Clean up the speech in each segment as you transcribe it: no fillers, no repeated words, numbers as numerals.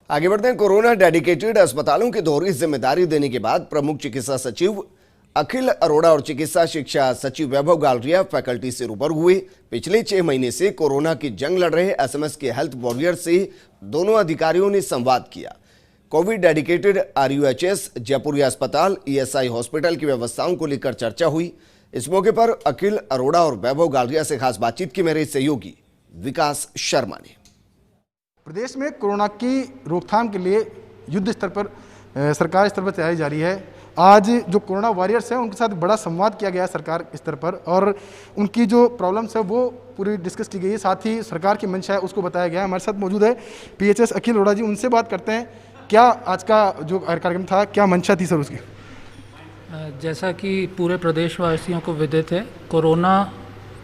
आगे बढ़ते हैं। कोरोना डेडिकेटेड अस्पतालों की दोहरी जिम्मेदारी देने के बाद प्रमुख चिकित्सा सचिव अखिल अरोड़ा और चिकित्सा शिक्षा सचिव वैभव गालरिया फैकल्टी से रूबरू हुए। पिछले 6 महीने से कोरोना की जंग लड़ रहे एसएमएस के हेल्थ वॉरियर से दोनों अधिकारियों ने संवाद किया। कोविड डेडिकेटेड आरयूएचएस, जयपुरिया अस्पताल, ईएसआई हॉस्पिटल की व्यवस्थाओं को लेकर चर्चा हुई। इस मौके पर अखिल अरोड़ा और वैभव गालरिया से खास बातचीत की मेरे सहयोगी विकास शर्मा ने। प्रदेश में कोरोना की रोकथाम के लिए युद्ध स्तर पर सरकार स्तर पर तैयारी जारी है। आज जो कोरोना वॉरियर्स हैं उनके साथ बड़ा संवाद किया गया है सरकार स्तर पर, और उनकी जो प्रॉब्लम्स है वो पूरी डिस्कस की गई है। साथ ही सरकार की मंशा है उसको बताया गया है। हमारे साथ मौजूद है पीएचएस अखिल अरोड़ा जी, उनसे बात करते हैं। क्या आज का जो कार्यक्रम था, क्या मंशा थी सर उसकी? जैसा कि पूरे प्रदेशवासियों को विदित है, कोरोना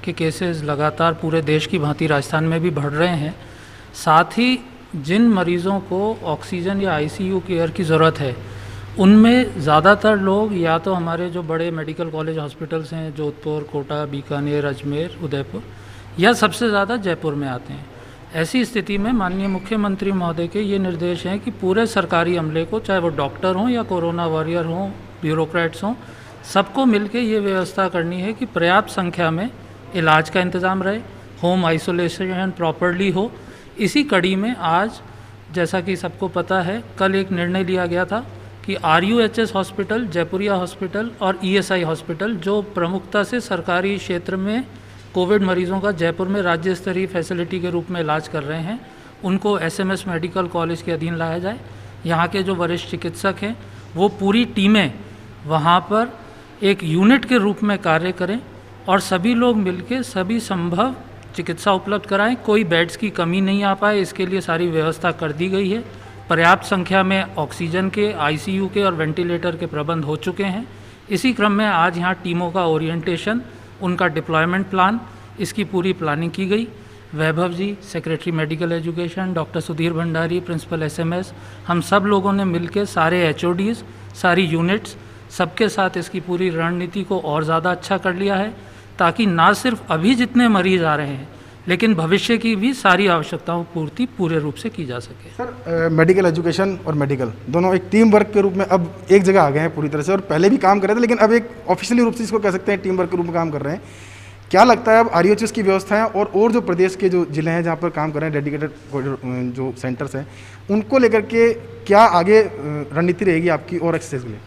के केसेस लगातार पूरे देश की भांति राजस्थान में भी बढ़ रहे हैं। साथ ही जिन मरीज़ों को ऑक्सीजन या आईसीयू केयर की ज़रूरत है, उनमें ज़्यादातर लोग या तो हमारे जो बड़े मेडिकल कॉलेज हॉस्पिटल्स हैं, जोधपुर, कोटा, बीकानेर, अजमेर, उदयपुर, या सबसे ज़्यादा जयपुर में आते हैं। ऐसी स्थिति में माननीय मुख्यमंत्री महोदय के ये निर्देश हैं कि पूरे सरकारी अमले को, चाहे वो डॉक्टर हों या कोरोना वॉरियर हों, ब्यूरोक्रेट्स हों, सबको मिलकर ये व्यवस्था करनी है कि पर्याप्त संख्या में इलाज का इंतज़ाम रहे, होम आइसोलेशन प्रॉपरली हो। इसी कड़ी में आज, जैसा कि सबको पता है, कल एक निर्णय लिया गया था कि आरयूएचएस हॉस्पिटल, जयपुरिया हॉस्पिटल और ईएसआई हॉस्पिटल, जो प्रमुखता से सरकारी क्षेत्र में कोविड मरीज़ों का जयपुर में राज्य स्तरीय फैसिलिटी के रूप में इलाज कर रहे हैं, उनको एसएमएस मेडिकल कॉलेज के अधीन लाया जाए। यहाँ के जो वरिष्ठ चिकित्सक हैं वो पूरी टीमें वहाँ पर एक यूनिट के रूप में कार्य करें और सभी लोग मिलकर सभी संभव चिकित्सा उपलब्ध कराएं। कोई बेड्स की कमी नहीं आ पाए, इसके लिए सारी व्यवस्था कर दी गई है। पर्याप्त संख्या में ऑक्सीजन के, आईसीयू के और वेंटिलेटर के प्रबंध हो चुके हैं। इसी क्रम में आज यहाँ टीमों का ओरिएंटेशन, उनका डिप्लॉयमेंट प्लान, इसकी पूरी प्लानिंग की गई। Vaibhav ji, secretary medical education, doctor Sudhir Bhandari, principal SMS, हम सब लोगों ने मिलकर सारे एचओडीज़, सारी यूनिट्स, सबके साथ इसकी पूरी रणनीति को और ज़्यादा अच्छा कर लिया है, ताकि ना सिर्फ अभी जितने मरीज़ आ रहे हैं, लेकिन भविष्य की भी सारी आवश्यकताओं पूर्ति पूरे रूप से की जा सके। सर, मेडिकल एजुकेशन और मेडिकल दोनों एक टीम वर्क के रूप में अब एक जगह आ गए हैं पूरी तरह से, और पहले भी काम कर रहे थे, लेकिन अब एक ऑफिशियली रूप से इसको कह सकते हैं टीम वर्क के रूप में काम कर रहे हैं। क्या लगता है अब आरयूएचएस की व्यवस्थाएं और जो प्रदेश के जो जिले हैं जहाँ पर काम कर रहे हैं डेडिकेटेड जो सेंटर्स हैं, उनको लेकर के क्या आगे रणनीति रहेगी आपकी और एक्सेस के लिए?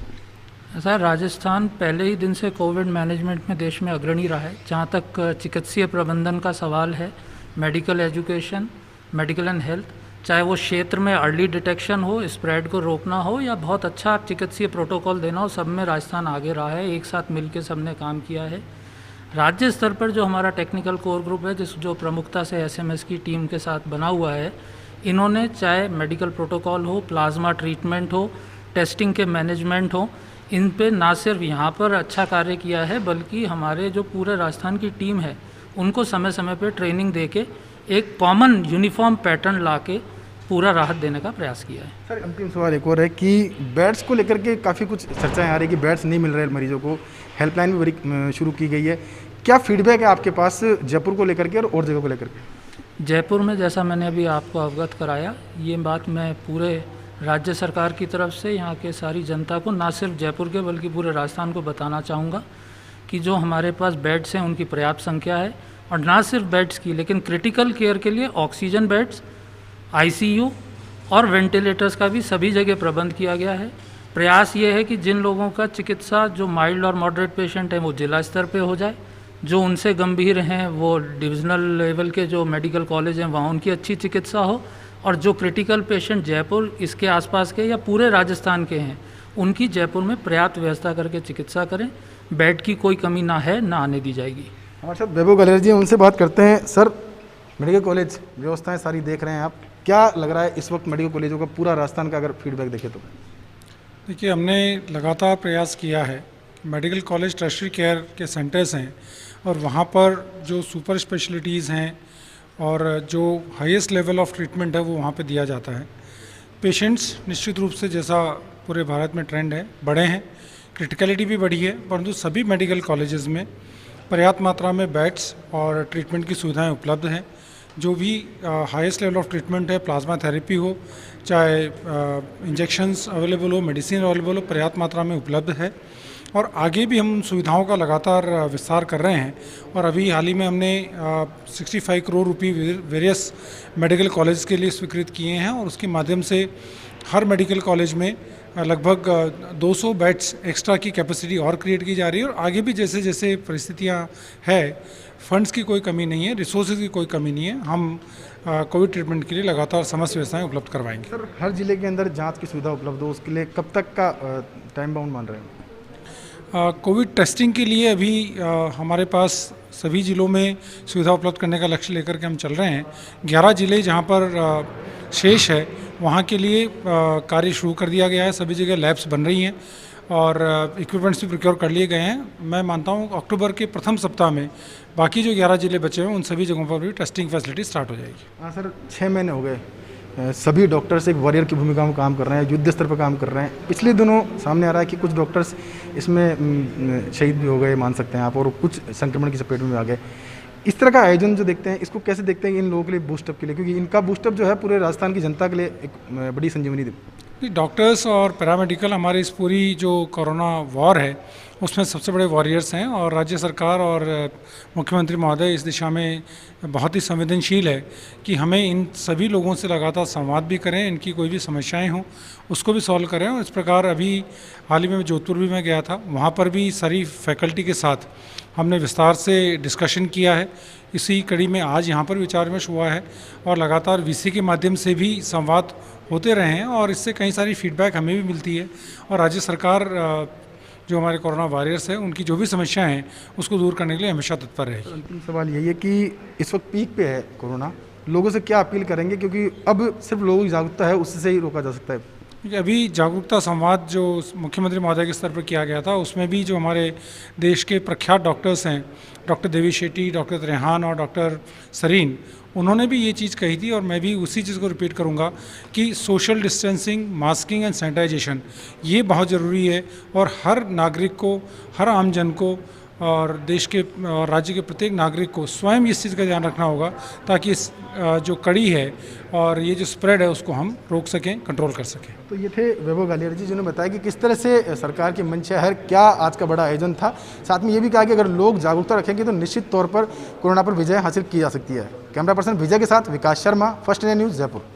सर, राजस्थान पहले ही दिन से कोविड मैनेजमेंट में देश में अग्रणी रहा है। जहाँ तक चिकित्सीय प्रबंधन का सवाल है, medical education, medical and health, चाहे वो क्षेत्र में अर्ली डिटेक्शन हो, स्प्रेड को रोकना हो, या बहुत अच्छा चिकित्सीय प्रोटोकॉल देना हो, सब में राजस्थान आगे रहा है। एक साथ मिलकर सबने काम किया है। राज्य स्तर पर जो हमारा टेक्निकल कोर ग्रुप है, जो प्रमुखता से एसएमएस की टीम के साथ बना हुआ है, इन्होंने चाहे मेडिकल प्रोटोकॉल हो, प्लाज्मा ट्रीटमेंट हो, टेस्टिंग के मैनेजमेंट हो, इन पे ना सिर्फ यहाँ पर अच्छा कार्य किया है, बल्कि हमारे जो पूरे राजस्थान की टीम है उनको समय समय पर ट्रेनिंग देके एक कॉमन यूनिफॉर्म पैटर्न लाके पूरा राहत देने का प्रयास किया है। सर, अंतिम सवाल एक और है कि बेड्स को लेकर के काफ़ी कुछ चर्चाएं आ रही है कि बेड्स नहीं मिल रहे मरीजों को, हेल्पलाइन भी शुरू की गई है। क्या फीडबैक है आपके पास जयपुर को लेकर के और जगह को लेकर के? जयपुर में, जैसा मैंने अभी आपको अवगत कराया, ये बात मैं पूरे राज्य सरकार की तरफ से यहाँ के सारी जनता को, ना सिर्फ जयपुर के बल्कि पूरे राजस्थान को बताना चाहूँगा कि जो हमारे पास बेड्स हैं उनकी पर्याप्त संख्या है, और ना सिर्फ बेड्स की, लेकिन क्रिटिकल केयर के लिए ऑक्सीजन बेड्स, आईसीयू और वेंटिलेटर्स का भी सभी जगह प्रबंध किया गया है। प्रयास ये है कि जिन लोगों का चिकित्सा, जो माइल्ड और मॉडरेट पेशेंट हैं, वो जिला स्तर पे हो जाए, जो उनसे गंभीर हैं वो डिविजनल लेवल के जो मेडिकल कॉलेज हैं वहाँ उनकी अच्छी चिकित्सा हो, और जो क्रिटिकल पेशेंट जयपुर, इसके आसपास के या पूरे राजस्थान के हैं, उनकी जयपुर में पर्याप्त व्यवस्था करके चिकित्सा करें। बेड की कोई कमी ना है, ना आने दी जाएगी। हमारे साथ वैभव गालरिया जी, उनसे बात करते हैं। सर, मेडिकल कॉलेज व्यवस्थाएं सारी देख रहे हैं आप, क्या लग रहा है इस वक्त मेडिकल कॉलेजों का पूरा राजस्थान का अगर फीडबैक देखें तो? देखिए, हमने लगातार प्रयास किया है। मेडिकल कॉलेज टर्शियरी केयर के सेंटर्स हैं और वहाँ पर जो सुपर स्पेशलिटीज़ हैं और जो हाईएस्ट लेवल ऑफ ट्रीटमेंट है वो वहाँ पे दिया जाता है। पेशेंट्स निश्चित रूप से, जैसा पूरे भारत में ट्रेंड है, बढ़े हैं, क्रिटिकलिटी भी बढ़ी है, परंतु सभी मेडिकल कॉलेजेस में पर्याप्त मात्रा में बेड्स और ट्रीटमेंट की सुविधाएं उपलब्ध हैं। जो भी हाईएस्ट लेवल ऑफ ट्रीटमेंट है, प्लाज्मा थेरेपी हो, चाहे इंजेक्शंस अवेलेबल हो, मेडिसिन अवेलेबल हो, पर्याप्त मात्रा में उपलब्ध है। और आगे भी हम उन सुविधाओं का लगातार विस्तार कर रहे हैं। और अभी हाल ही में हमने 65 करोड़ रुपये वेरियस मेडिकल कॉलेज के लिए स्वीकृत किए हैं, और उसके माध्यम से हर मेडिकल कॉलेज में लगभग 200 बेड्स एक्स्ट्रा की कैपेसिटी और क्रिएट की जा रही है। और आगे भी जैसे जैसे परिस्थितियां है, फंड्स की कोई कमी नहीं है, रिसोर्सेज की कोई कमी नहीं है, हम कोविड ट्रीटमेंट के लिए लगातार समस्त व्यवस्थाएं उपलब्ध करवाएंगे। सर, हर जिले के अंदर जांच की सुविधा उपलब्ध हो, उसके लिए कब तक का टाइम बाउंड मान रहे हैं? कोविड टेस्टिंग के लिए अभी हमारे पास सभी ज़िलों में सुविधा उपलब्ध करने का लक्ष्य लेकर के हम चल रहे हैं। 11 ज़िले जहां पर शेष है, वहां के लिए कार्य शुरू कर दिया गया है। सभी जगह लैब्स बन रही हैं और इक्विपमेंट्स भी प्रोक्योर कर लिए गए हैं। मैं मानता हूं अक्टूबर के प्रथम सप्ताह में बाकी जो 11 ज़िले बचे हैं उन सभी जगहों पर भी टेस्टिंग फैसिलिटी स्टार्ट हो जाएगी। हाँ सर, 6 महीने हो गए, सभी डॉक्टर्स एक वॉरियर की भूमिका में काम कर रहे हैं, युद्ध स्तर पर काम कर रहे हैं। पिछले दिनों सामने आ रहा है कि कुछ डॉक्टर्स इसमें शहीद भी हो गए, मान सकते हैं आप, और कुछ संक्रमण की चपेट में आ गए। इस तरह का आयोजन जो देखते हैं, इसको कैसे देखते हैं इन लोगों के लिए बूस्टअप के लिए, क्योंकि इनका बूस्टअप जो है पूरे राजस्थान की जनता के लिए एक बड़ी संजीवनी दे। डॉक्टर्स और पैरामेडिकल हमारे इस पूरी जो कोरोना वॉर है उसमें सबसे बड़े वॉरियर्स हैं, और राज्य सरकार और मुख्यमंत्री महोदय इस दिशा में बहुत ही संवेदनशील है कि हमें इन सभी लोगों से लगातार संवाद भी करें, इनकी कोई भी समस्याएं हों उसको भी सॉल्व करें। और इस प्रकार अभी हाल ही में जोधपुर भी मैं गया था, वहाँ पर भी सारी फैकल्टी के साथ हमने विस्तार से डिस्कशन किया है। इसी कड़ी में आज यहाँ पर विचार विमर्श हुआ है, और लगातार वीसी के माध्यम से भी संवाद होते रहे हैं, और इससे कई सारी फीडबैक हमें भी मिलती है। और राज्य सरकार जो हमारे कोरोना वॉरियर्स हैं उनकी जो भी समस्याएं हैं उसको दूर करने के लिए हमेशा तत्पर रहेगी। अंतिम सवाल यही है कि इस वक्त पीक पे है कोरोना, लोगों से क्या अपील करेंगे, क्योंकि अब सिर्फ लोगों की जागरूकता है, उससे ही रोका जा सकता है? अभी जागरूकता संवाद जो मुख्यमंत्री महोदय के स्तर पर किया गया था, उसमें भी जो हमारे देश के प्रख्यात डॉक्टर्स हैं, डॉक्टर देवी शेट्टी, डॉक्टर त्रेहान और डॉक्टर सरीन, उन्होंने भी ये चीज़ कही थी, और मैं भी उसी चीज़ को रिपीट करूँगा कि social distancing, masking and sanitization ये बहुत ज़रूरी है। और हर नागरिक को, हर आम जन को और देश के और राज्य के प्रत्येक नागरिक को स्वयं इस चीज़ का ध्यान रखना होगा, ताकि इस जो कड़ी है और ये जो स्प्रेड है उसको हम रोक सकें, कंट्रोल कर सकें। तो ये थे वैभव ग्वालियर जी, जिन्होंने बताया कि किस तरह से सरकार की मंशा है, क्या आज का बड़ा आयोजन था। साथ में ये भी कहा कि अगर लोग जागरूकता रखेंगे तो निश्चित तौर पर कोरोना पर विजय हासिल की जा सकती है। कैमरा पर्सन विजय के साथ Vikas Sharma, first India news, Jaipur.